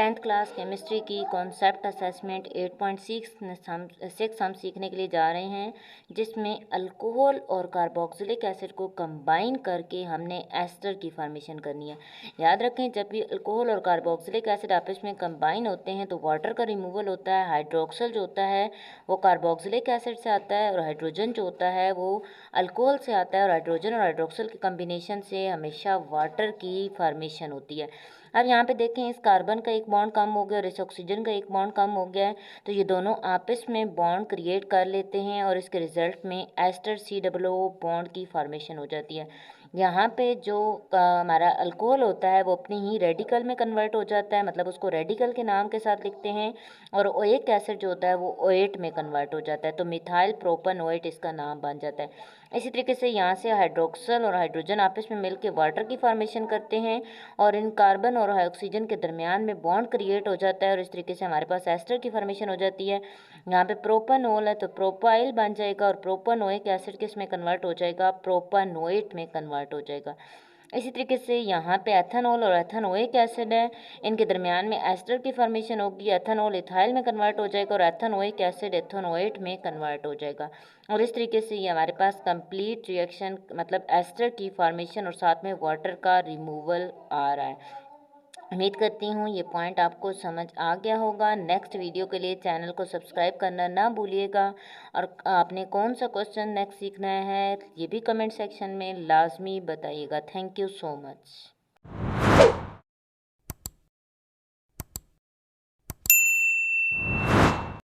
10th class chemistry की concept assessment 8.6 हम सीखने के लिए जा रहे हैं, जिसमें अल्कोहल और कार्बोक्सिलिक एसिड को कंबाइन करके हमने एस्टर की फॉर्मेशन करनी है। याद रखें, जब भी अल्कोहल और कार्बोक्सिलिक एसिड आपस में कंबाइन होते हैं तो वाटर का रिमूवल होता है। हाइड्रोक्सल जो होता है वो कार्बोक्सिलिक एसिड से आता है और हाइड्रोजन जो होता है वो अल्कोहल से आता है, और हाइड्रोजन और हाइड्रोक्सल के कम्बिनेशन से हमेशा वाटर की फॉर्मेशन होती है। अब यहाँ पे देखें, इस कार्बन का एक बॉन्ड कम हो गया और इस ऑक्सीजन का एक बॉन्ड कम हो गया है, तो ये दोनों आपस में बॉन्ड क्रिएट कर लेते हैं और इसके रिजल्ट में एस्टर COO बॉन्ड की फॉर्मेशन हो जाती है। यहाँ पे जो हमारा अल्कोहल होता है वो अपनी ही रेडिकल में कन्वर्ट हो जाता है, मतलब उसको रेडिकल के नाम के साथ लिखते हैं, और ओएक एसिड जो होता है वो ओएट में कन्वर्ट हो जाता है, तो मिथाइल प्रोपनोएट इसका नाम बन जाता है। इसी तरीके से यहाँ से हाइड्रोक्सल और हाइड्रोजन आपस में मिलकर वाटर की फॉर्मेशन करते हैं और इन कार्बन और ऑक्सीजन के दरमियान में बॉन्ड क्रिएट हो जाता है और इस तरीके से हमारे पास एस्टर की फॉर्मेशन हो जाती है। यहाँ पे प्रोपानोल है तो प्रोपाइल बन जाएगा और प्रोपानोइक एसिड किस में कन्वर्ट हो जाएगा, प्रोपानोएट में कन्वर्ट हो जाएगा। इसी तरीके से यहाँ पे एथेनॉल और एथेनोइक एसिड है, इनके दरमियान में एस्टर की फॉर्मेशन होगी। एथेनॉल इथाइल में कन्वर्ट हो जाएगा और एथेनोइक एसिड एथेनोएट में कन्वर्ट हो जाएगा, और इस तरीके से ये हमारे पास कंप्लीट रिएक्शन मतलब एस्टर की फॉर्मेशन और साथ में वाटर का रिमूवल आ रहा है। उम्मीद करती हूँ ये पॉइंट आपको समझ आ गया होगा। नेक्स्ट वीडियो के लिए चैनल को सब्सक्राइब करना ना भूलिएगा, और आपने कौन सा क्वेश्चन नेक्स्ट सीखना है ये भी कमेंट सेक्शन में लाजमी बताइएगा। Thank you so much.